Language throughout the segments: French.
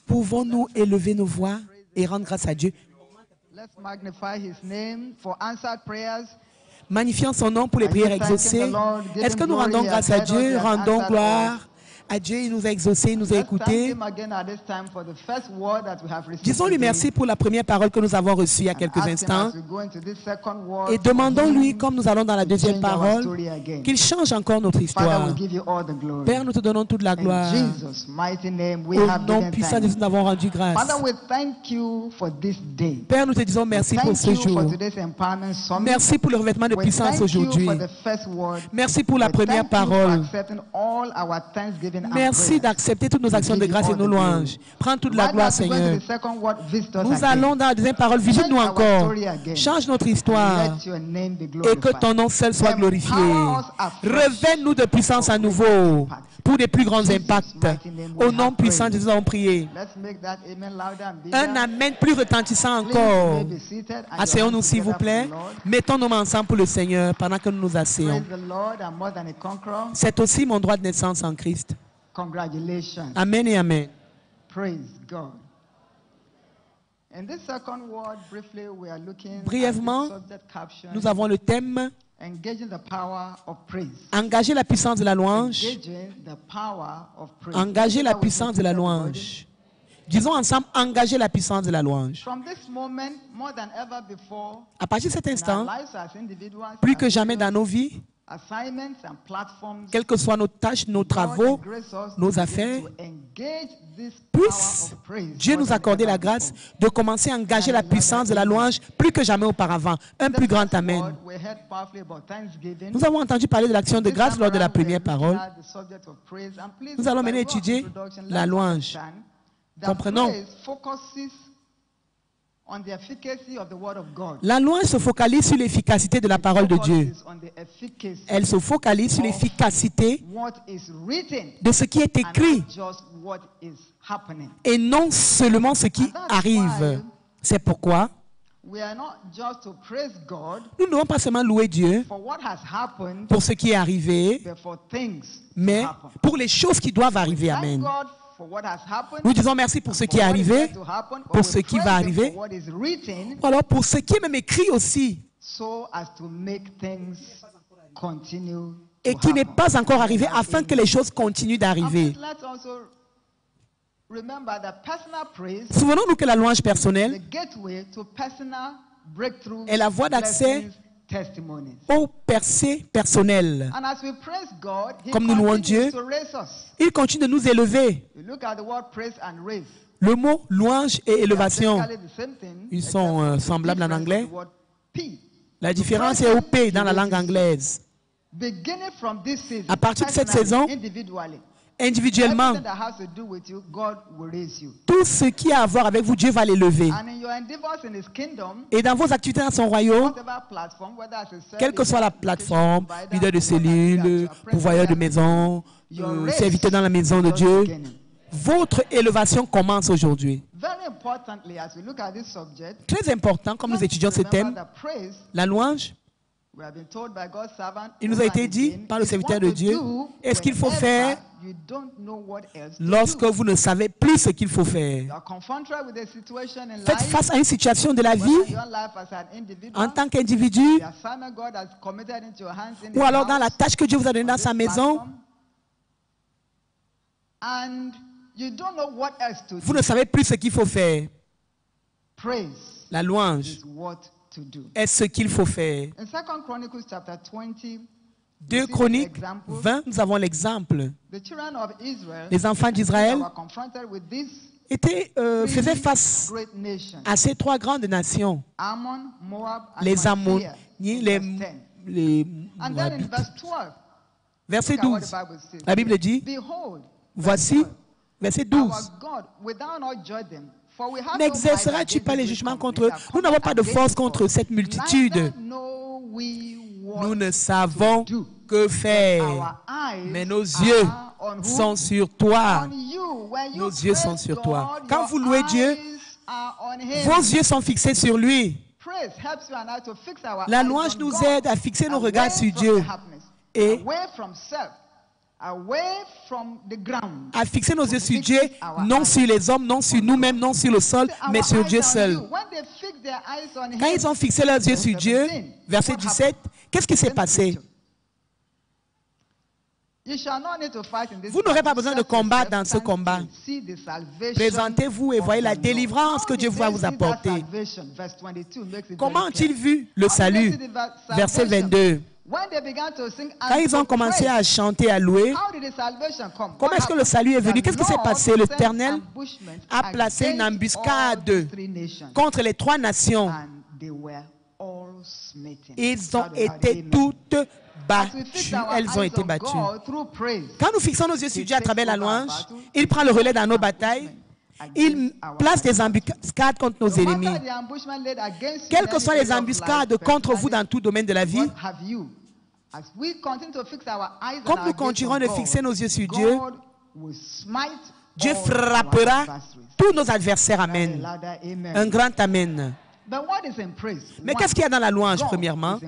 Pouvons-nous élever nos voix et rendre grâce à Dieu? Magnifiant son nom pour les prières exaucées. Est-ce que nous rendons grâce à Dieu, rendons gloire à Dieu? Il nous a exaucés, il nous a écoutés. Disons-lui merci pour la première parole que nous avons reçue il y a quelques instants. Et demandons-lui, comme nous allons dans la deuxième parole, qu'il change encore notre histoire. Père, nous te donnons toute la gloire. Au nom puissant de Jésus, nous avons rendu grâce. Père, nous te disons merci pour ce jour. Merci pour le revêtement de puissance aujourd'hui. Merci pour la première parole. Merci d'accepter toutes nos actions de grâce et nos louanges. Prends toute la gloire, Seigneur. Nous allons dans la deuxième parole. Visite-nous encore. Change notre histoire. Et que ton nom seul soit glorifié. Revêt-nous de puissance à nouveau pour des plus grands impacts. Au nom puissant de Jésus, nous avons prié. Un amen plus retentissant encore. Asseyons-nous, s'il vous plaît. Mettons nos mains ensemble pour le Seigneur pendant que nous nous asseyons. C'est aussi mon droit de naissance en Christ. Amen et amen. Brièvement, nous avons le thème engager la puissance de la louange. Engager la puissance de la louange. Disons ensemble, engager la puissance de la louange. À partir de cet instant, plus que jamais dans nos vies, quelles que soient nos tâches, nos travaux, nos affaires, puisse Dieu nous accorder la grâce de commencer à engager la puissance de la louange plus que jamais auparavant. Un plus grand amen. Nous avons entendu parler de l'action de grâce lors de la première parole. Nous allons maintenant étudier la louange. Comprenons. La louange se focalise sur l'efficacité de la parole de Dieu. Elle se focalise sur l'efficacité de ce qui est écrit et non seulement ce qui arrive. C'est pourquoi nous ne devons pas seulement louer Dieu pour ce qui est arrivé, mais pour les choses qui doivent arriver. Amen. Nous disons merci pour ce qui est arrivé, pour ce qui va arriver, ou alors pour ce qui est même écrit aussi, et qui n'est pas encore arrivé, afin que les choses continuent d'arriver. Souvenons-nous que la louange personnelle est la voie d'accès au percée personnel. Comme nous louons Dieu, il continue de nous élever. Le mot louange et élévation, ils sont semblables en anglais. La différence est au P dans la langue anglaise. À partir de cette saison, individuellement, tout ce qui a à voir avec vous, Dieu va l'élever. Et dans vos activités dans son royaume, quelle que soit la plateforme, leader de cellule, pourvoyeur de maison, serviteur dans la maison de Dieu, votre élévation commence aujourd'hui. Très important, comme nous étudions ce thème, la louange. Il nous a été dit par le serviteur de Dieu, est ce qu'il faut faire lorsque vous ne savez plus ce qu'il faut faire. Faites face à une situation de la vie en tant qu'individu ou alors dans la tâche que Dieu vous a donnée dans sa maison. Vous ne savez plus ce qu'il faut faire. La louange est ce qu'il faut faire. 2 Chroniques 20, nous avons l'exemple. Les enfants d'Israël faisaient face à ces 3 grandes nations. Les Ammonites, les Moabites. Verset 12, la Bible dit, voici, verset 12. N'exerceras-tu pas les jugements contre eux? Nous n'avons pas de force contre cette multitude. Nous ne savons que faire. Mais nos yeux sont sur toi. Nos yeux sont sur toi. Quand vous louez Dieu, vos yeux sont fixés sur lui. La louange nous aide à fixer nos regards sur Dieu et à fixer nos yeux sur Dieu, non sur les hommes, non sur nous-mêmes, non sur le sol, mais sur Dieu seul. Quand ils ont fixé leurs yeux sur Dieu, verset 17, qu'est-ce qui s'est passé? Vous n'aurez pas besoin de combattre dans ce combat. Présentez-vous et voyez la délivrance que Dieu va vous apporter. Comment ont-ils vu le salut? Verset 22. Quand ils ont commencé à chanter, à louer, comment est-ce que le salut est venu? Qu'est-ce qui s'est passé? L'Éternel a placé une embuscade contre les 3 nations. Ils ont été toutes battues. Elles ont été battues. Quand nous fixons nos yeux sur Dieu à travers la louange, il prend le relais dans nos batailles. Il place des embuscades contre nos ennemis. Quelles que soient les embuscades contre vous dans tout domaine de la vie, comme nous continuerons de fixer nos yeux sur Dieu, Dieu frappera tous nos adversaires. Amen. Un grand Amen. Mais qu'est-ce qu'il y a dans la louange, premièrement?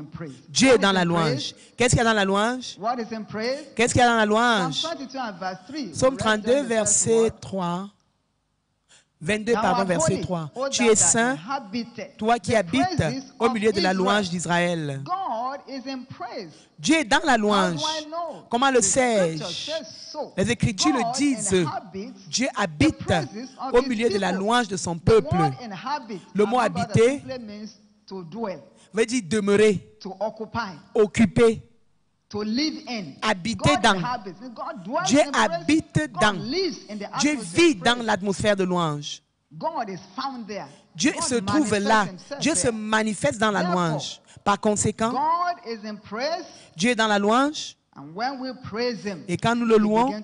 Dieu est dans la louange. Qu'est-ce qu'il y a dans la louange? Qu'est-ce qu'il y a dans la louange? Psaume 32, verset 3. 22, pardon, verset 3. Tu es saint, toi qui habites au milieu de la louange d'Israël. Dieu est dans la louange. Comment le sais-je? Les Écritures le disent. Dieu habite au milieu de la louange de son peuple. Le mot habiter veut dire demeurer, occuper, habiter dans. Dieu habite dans. Dieu vit dans l'atmosphère de louange. Dieu se trouve là. Dieu se manifeste dans la louange. Par conséquent, Dieu est dans la louange. Et quand nous le louons,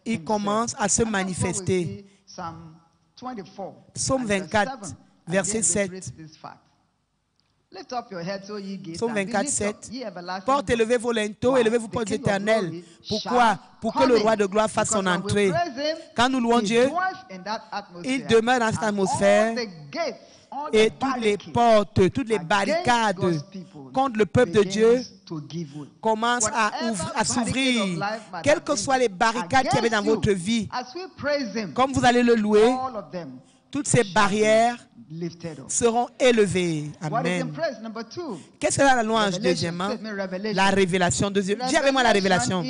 il commence à se manifester. Psaume 24, verset 7. Psaume 24, 7. Porte, élevez vos linteaux, élevez-vous portes éternelles. Pourquoi? Pour que le roi de gloire fasse son entrée. Quand nous louons Dieu, il demeure dans cette atmosphère. Et toutes les portes, toutes les barricades contre le peuple de Dieu commencent à s'ouvrir. Quelles que soient les barricades qu'il y avait dans votre vie, comme vous allez le louer, toutes ces barrières seront élevées. Amen. Qu'est-ce que c'est la louange? Deuxièmement, la révélation de Dieu. Dis avec moi la révélation.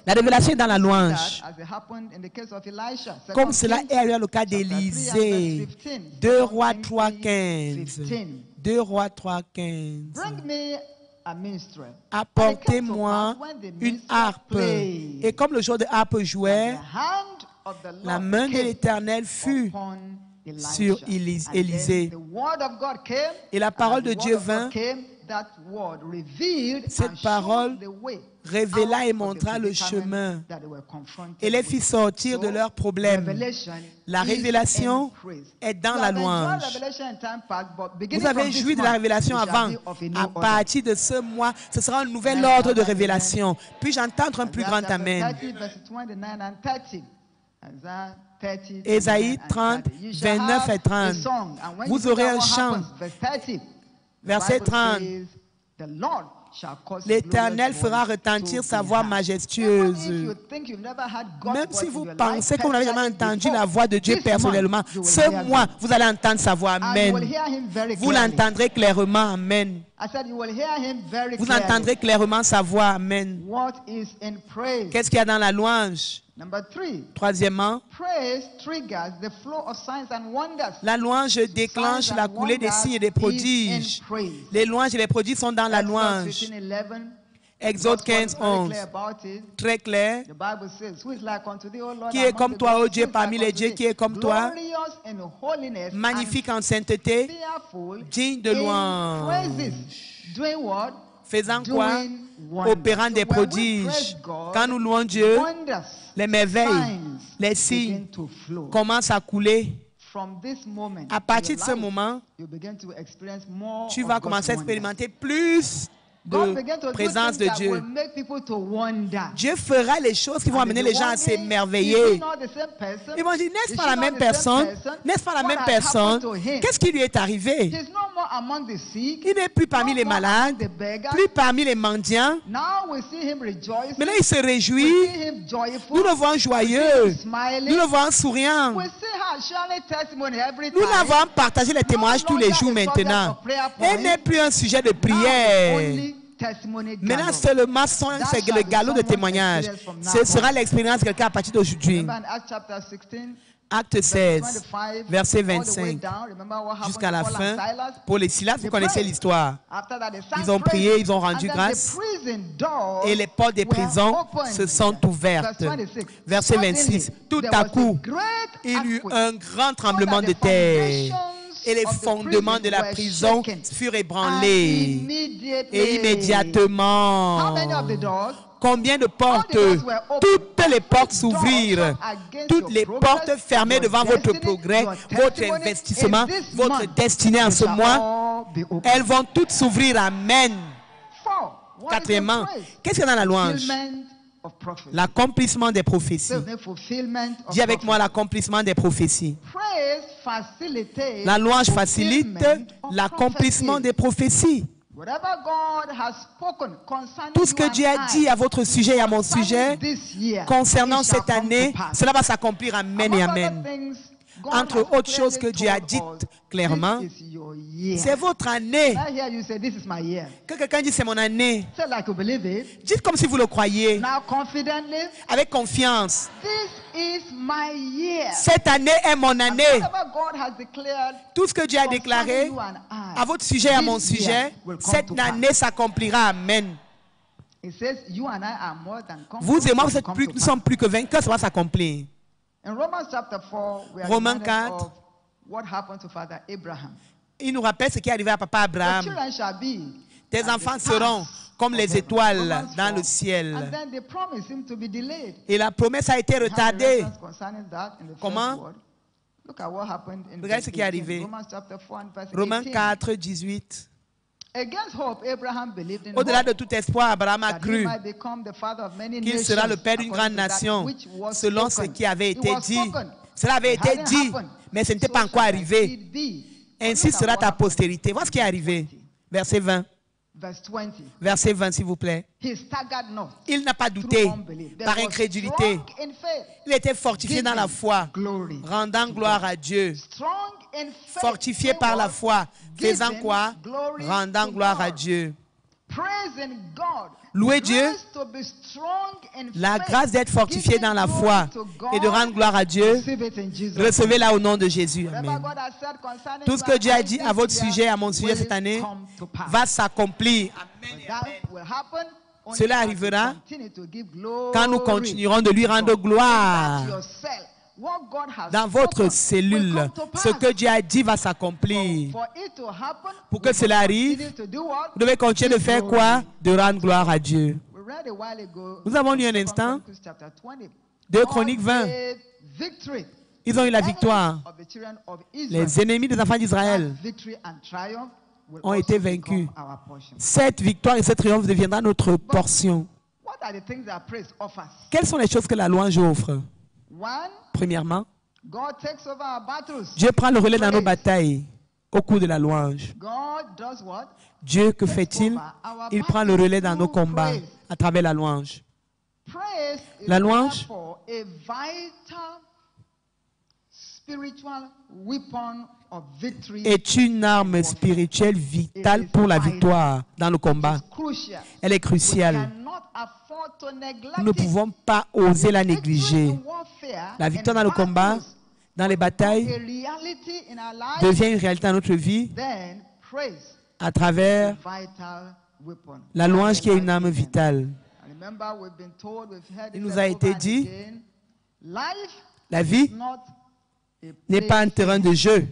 La révélation est dans la louange. Comme cela est dans le cas d'Élisée. 2 Rois 3, 15. 2 Rois 3, 15. Apportez-moi une harpe. Et comme le jour de harpe jouait, la main de l'Éternel fut sur Élisée. Et la parole de Dieu vint. Cette parole révéla et montra le chemin et les fit sortir de leurs problèmes. La révélation est dans la louange. Vous avez joui de la révélation avant. À partir de ce mois, ce sera un nouvel ordre de révélation. Puis-je entendre un plus grand Amen? Ésaïe 30, 29 et 30. Vous aurez un chant. Verset 30. L'Éternel fera retentir sa voix majestueuse. Même si vous pensez que vous n'avez jamais entendu la voix de Dieu personnellement, ce mois, vous allez entendre sa voix. Amen. Vous l'entendrez clairement. Amen. Vous entendrez clairement sa voix. Amen. Qu'est-ce qu'il y a dans la louange? Troisièmement, la louange déclenche la coulée des signes et des prodiges. Les louanges et les prodiges sont dans la louange. Exode 15, 11. Très clair. Qui est comme toi, ô Dieu, parmi les dieux, qui est comme toi, magnifique en sainteté, digne de louange. Faisant quoi? Opérant des prodiges. Quand nous louons Dieu, les merveilles, les signes commencent à couler. À partir de ce moment, tu vas commencer à expérimenter plus de présence de Dieu. Dieu fera les choses qui vont amener les gens à s'émerveiller. Ils vont dire, n'est-ce pas la même personne? N'est-ce pas la même personne? Qu'est-ce qui lui est arrivé? Il n'est plus parmi les malades, plus parmi les mendiants. Maintenant, il se réjouit. Nous le voyons joyeux. Nous le voyons souriant. Nous l'avons partagé les témoignages tous les jours maintenant. Il n'est plus un sujet de prière. Maintenant, seulement, c'est le galop de témoignage. Ce sera l'expérience de quelqu'un à partir d'aujourd'hui. Acte 16, verset 25, jusqu'à la fin. Pour les Silas, vous connaissez l'histoire. Ils ont prié, ils ont rendu grâce, et les portes des prisons se sont ouvertes. Verset 26, tout à coup, il y eut un grand tremblement de terre, et les fondements de la prison furent ébranlés. Et immédiatement, combien de portes? Toutes les portes s'ouvrirent. Toutes les portes fermées devant votre progrès, votre investissement, votre destinée en ce mois, elles vont toutes s'ouvrir. Amen. Quatrièmement, qu'est-ce qu'il y a dans la louange? L'accomplissement des prophéties. Dis avec moi l'accomplissement des prophéties. La louange facilite l'accomplissement des prophéties. Tout ce que Dieu a dit à votre sujet et à mon sujet concernant cette année, cela va s'accomplir. Amen et amen. Entre autres choses que Dieu a dites clairement, c'est votre année. Que quelqu'un dise c'est mon année. Dites comme si vous le croyez. Avec confiance. Cette année est mon année. Tout ce que Dieu a déclaré à votre sujet et à mon sujet, cette année s'accomplira. Amen. Vous et moi, nous sommes plus que vainqueurs, ça va s'accomplir. Romains 4, il nous rappelle ce qui est arrivé à papa Abraham. Tes enfants seront comme les étoiles dans le ciel. Et la promesse a été retardée. Comment? Regardez ce qui est arrivé. Romains 4, 18. Au-delà de tout espoir, Abraham a cru qu'il sera le père d'une grande nation, selon ce qui avait été dit. Cela avait été dit, mais ce n'était pas encore arrivé. Ainsi sera ta postérité. Voilà ce qui est arrivé. Verset 20. Verset 20, s'il vous plaît. Il n'a pas douté par incrédulité. Il était fortifié dans la foi, rendant gloire à Dieu. Fortifié par la foi, faisant quoi? Rendant gloire à Dieu. Louez Dieu. La grâce d'être fortifié dans la foi et de rendre gloire à Dieu, recevez-la au nom de Jésus. Amen. Tout ce que Dieu a dit à votre sujet, à mon sujet cette année, va s'accomplir. Cela arrivera quand nous continuerons de lui rendre gloire. Dans votre cellule, ce que Dieu a dit va s'accomplir. Pour que cela arrive, vous devez continuer de faire quoi? De rendre gloire à Dieu. Nous avons lu un instant 2 Chroniques 20. Ils ont eu la victoire. Les ennemis des enfants d'Israël ont été vaincus. Cette victoire et ce triomphe deviendra notre portion. Quelles sont les choses que la louange offre? Premièrement, Dieu prend le relais dans nos batailles au cours de la louange. Dieu, que fait-il? Il prend le relais dans nos combats à travers la louange. La louange est une arme spirituelle vitale pour la victoire dans le combat. Elle est cruciale. Nous ne pouvons pas oser la négliger. La victoire dans le combat, dans les batailles, devient une réalité dans notre vie à travers la louange qui est une arme vitale. Il nous a été dit, la vie n'est pas un terrain de jeu,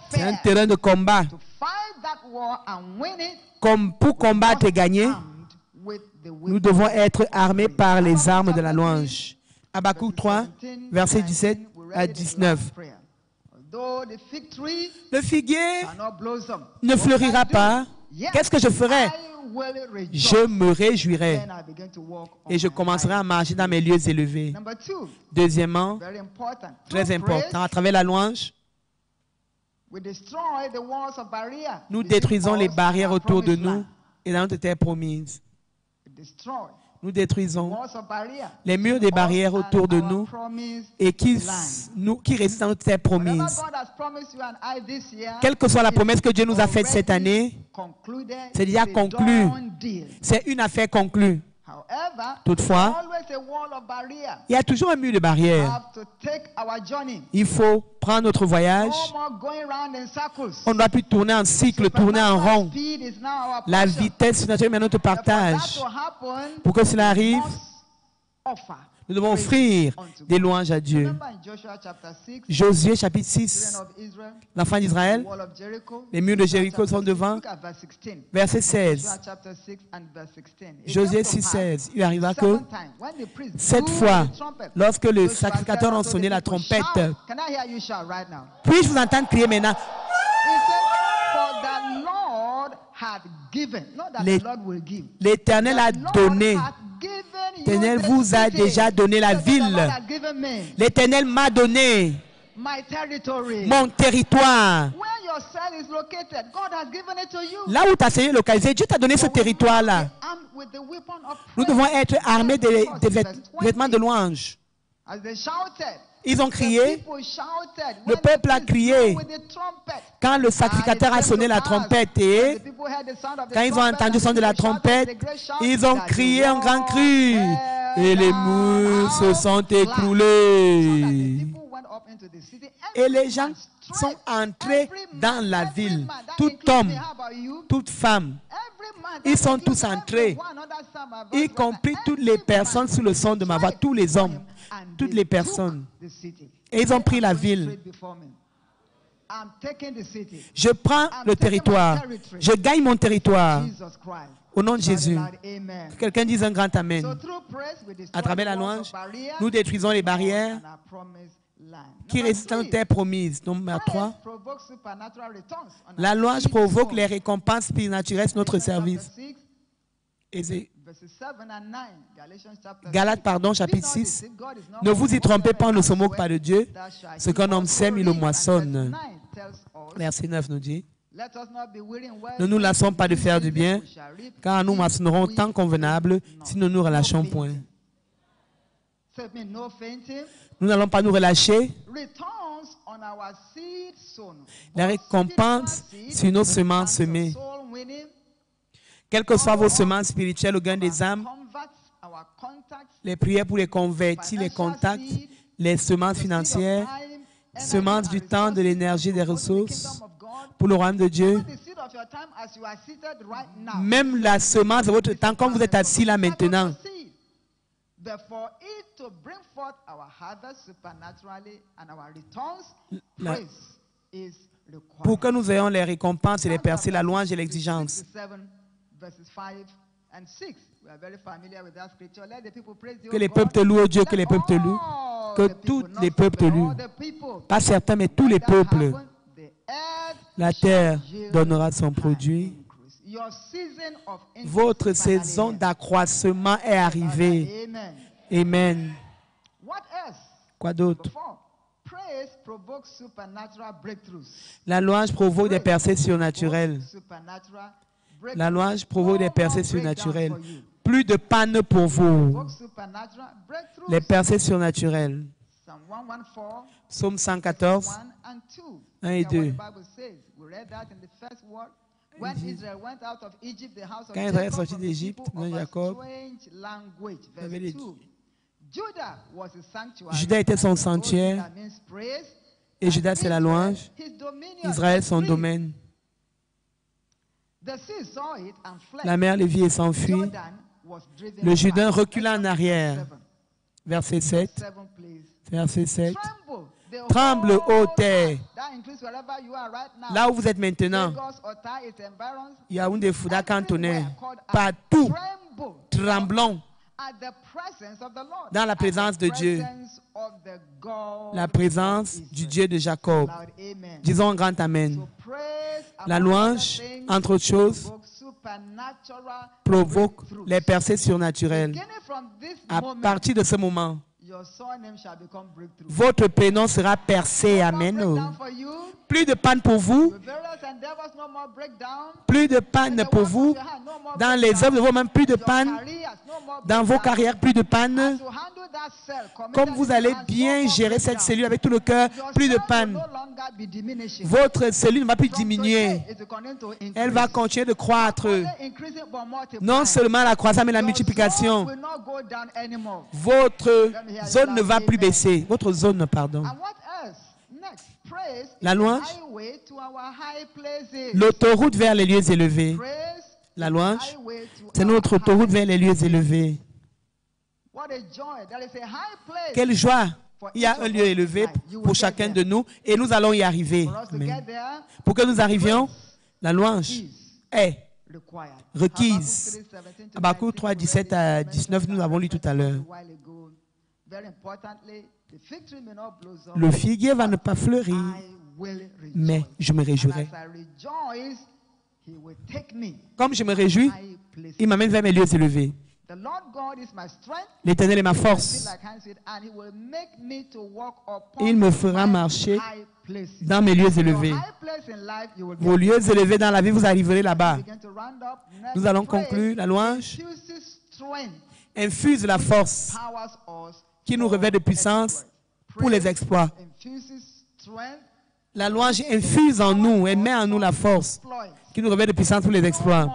c'est un terrain de combat. Comme pour combattre et gagner, nous devons être armés par les armes de la louange. Habakkuk 3, versets 17 à 19. Le figuier ne fleurira pas. Qu'est-ce que je ferai? Je me réjouirai et je commencerai à marcher dans mes lieux élevés. Deuxièmement, très important, à travers la louange, Nous détruisons les barrières autour de nous et dans notre terre promise. Nous détruisons les murs des barrières autour de nous et qui résistent à notre terre promise. Quelle que soit la promesse que Dieu nous a faite cette année, c'est déjà conclu. C'est une affaire conclue. Toutefois, il y a toujours un mur de barrière. Il faut prendre notre voyage. On ne doit plus tourner en cycle, tourner en rond. La vitesse naturelle est notre partage. Pour que cela arrive, nous devons offrir des louanges à Dieu. Josué chapitre 6, l'enfant d'Israël, les murs de Jéricho sont devant. Verset 16. Josué 6, 16. Il arriva que cette fois, lorsque les sacrificateurs ont sonné la trompette, puis-je vous entendre crier maintenant? L'Éternel a donné. L'Éternel vous a déjà donné la ville. L'Éternel m'a donné mon territoire. Là où ta cellule est localisée, Dieu t'a donné ce territoire-là. Nous devons être armés des vêtements de louange. Ils ont crié, le peuple a crié quand le sacrificateur a sonné la trompette et quand ils ont entendu le son de la trompette, ils ont crié un grand cri et les murs se sont écroulés. Et les gens sont entrés dans la ville. Tout homme, toute femme, ils sont tous entrés, y compris toutes les personnes sous le son de ma voix, tous les hommes, toutes les personnes. Et ils ont pris la ville. Je prends le territoire. Je gagne mon territoire. Au nom de Jésus. Que quelqu'un dise un grand amen. À travers la louange, nous détruisons les barrières qui résistent à notre terre promise. Numéro 3. La louange provoque les récompenses surnaturelles sur notre service. Galates, chapitre 6. Ne vous y trompez pas, on ne se moque pas de Dieu. Ce qu'un homme sème, il le moissonne. Verset 9 nous dit, ne nous lassons pas de faire du bien, car nous moissonnerons tant convenable si nous ne nous relâchons point. Nous n'allons pas nous relâcher. La récompense sur nos semences semées. Quelles que soient vos semences spirituelles au gain des âmes, les prières pour les convertir, les contacts, les semences financières, semences du temps, de l'énergie, des ressources, pour le royaume de Dieu, même la semence de votre temps, comme vous êtes assis là maintenant, pour que nous ayons les récompenses et les percées, la louange et l'exigence. Que les peuples te louent, Dieu, que les peuples te louent, que tous les peuples te louent. Pas certains, mais tous les peuples. La terre donnera son produit. Votre saison d'accroissement est arrivée. Amen. Quoi d'autre? La louange provoque des percées surnaturelles. La louange provoque des percées surnaturelles. Plus de panne pour vous. Les percées surnaturelles. Psaume 114, 1 et 2. Quand Israël est sorti d'Égypte, Jacob, Juda était son sanctuaire. Et Juda, c'est la louange. Israël, son domaine. La mer les vit et s'enfuit. Le Jourdain recula en arrière. Verset 7. Verset 7. Tremble, ô terre. Là où vous êtes maintenant, Yaoundé, Fouda, Cantonais, partout, tremblons dans la présence de Dieu. La présence du Dieu de Jacob. Disons un grand amen. La louange, entre autres choses, provoque les percées surnaturelles. À partir de ce moment, Votre prénom sera percé. Amen. Plus de panne pour vous. Plus de panne pour vous. Dans les œuvres de vos mains, plus de panne. Dans vos carrières, plus de panne. Comme vous allez bien gérer cette cellule avec tout le cœur, plus de panne. Votre cellule ne va plus diminuer. Elle va continuer de croître. Non seulement la croissance, mais la multiplication. Votre zone ne va plus baisser. Votre zone, pardon. La louange, l'autoroute vers les lieux élevés. La louange, c'est notre autoroute vers les lieux élevés. Quelle joie! Il y a un lieu élevé pour chacun de nous et nous allons y arriver. Amen. Pour que nous arrivions, la louange est requise. Habakkuk 3, 17 à 19, nous avons lu tout à l'heure. Le figuier va ne pas fleurir, mais je me réjouirai. Comme je me réjouis, il m'amène vers mes lieux élevés. L'Éternel est ma force. Il me fera marcher dans mes lieux élevés. Vos lieux élevés dans la vie, vous arriverez là-bas. Nous allons conclure. La louange infuse la force qui nous revêt de puissance pour les exploits. La louange infuse en nous et met en nous la force qui nous revêt de puissance pour les exploits.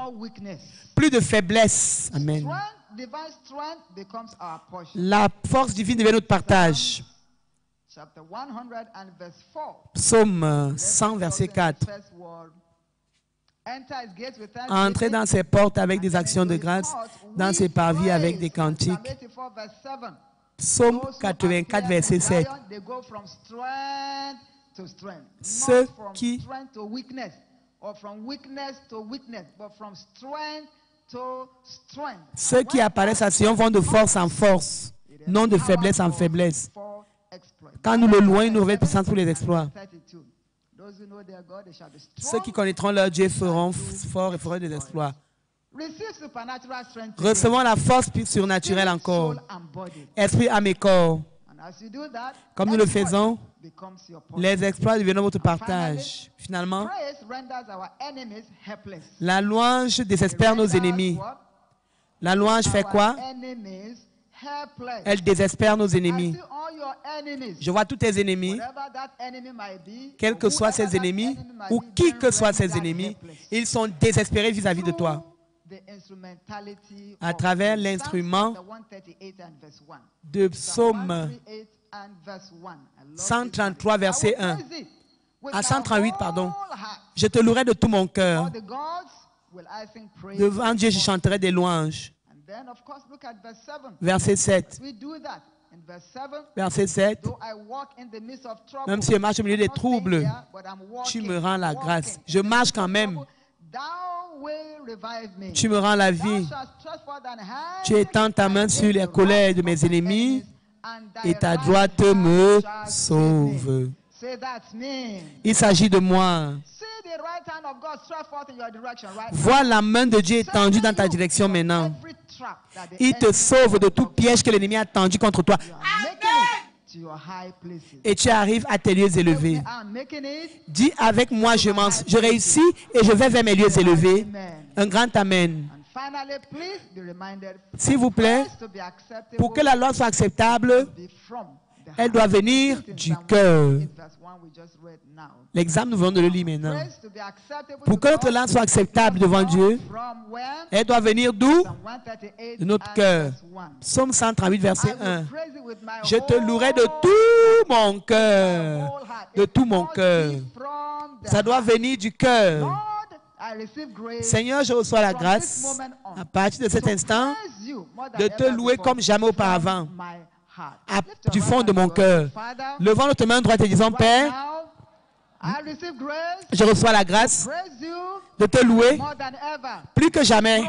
Plus de faiblesse. Amen. La force divine devient notre partage. Psaume 100, verset 4. Entrez dans ses portes avec des actions de grâce, dans ses parvis avec des cantiques. Psaume 84, verset 7. Ceux qui apparaissent à Sion vont de force en force, non de faiblesse en faiblesse. Quand nous le louons, il nous revêt de puissance pour les exploits. Ceux qui connaîtront leur Dieu feront fort et feront des exploits. Recevons la force surnaturelle encore. Esprit, âme et corps. Comme nous le faisons, les exploits deviennent votre partage. Finalement, la louange désespère nos ennemis. La louange fait quoi? Elle désespère nos ennemis. Je vois tous tes ennemis, quels que soient ces ennemis, ou qui que soient ces ennemis, ils sont désespérés vis-à-vis de toi. À travers l'instrument de Psaume 133, verset 1. À 138, pardon. Je te louerai de tout mon cœur. Devant Dieu, je chanterai des louanges. Verset 7. Verset 7. Même si je marche au milieu des troubles, tu me rends la grâce. Je marche quand même. Tu me rends la vie. Tu étends ta main sur les colères de mes ennemis et ta droite me sauve. Il s'agit de moi. Vois la main de Dieu étendue dans ta direction maintenant. Il te sauve de tout piège que l'ennemi a tendu contre toi. Et tu arrives à tes lieux élevés. Dis avec moi, je réussis et je vais vers mes lieux élevés. Un grand amen. S'il vous plaît, pour que la loi soit acceptable, elle doit venir du cœur. L'examen, nous venons de le lire maintenant. Pour que notre langue soit acceptable devant Dieu, elle doit venir d'où? De notre cœur. Psaume 138, verset 1. Je te louerai de tout mon cœur. De tout mon cœur. Ça doit venir du cœur. Seigneur, je reçois la grâce, à partir de cet instant, de te louer comme jamais auparavant. Du fond de mon cœur. Levons notre main droite et disons, Père, je reçois la grâce de te louer plus que jamais.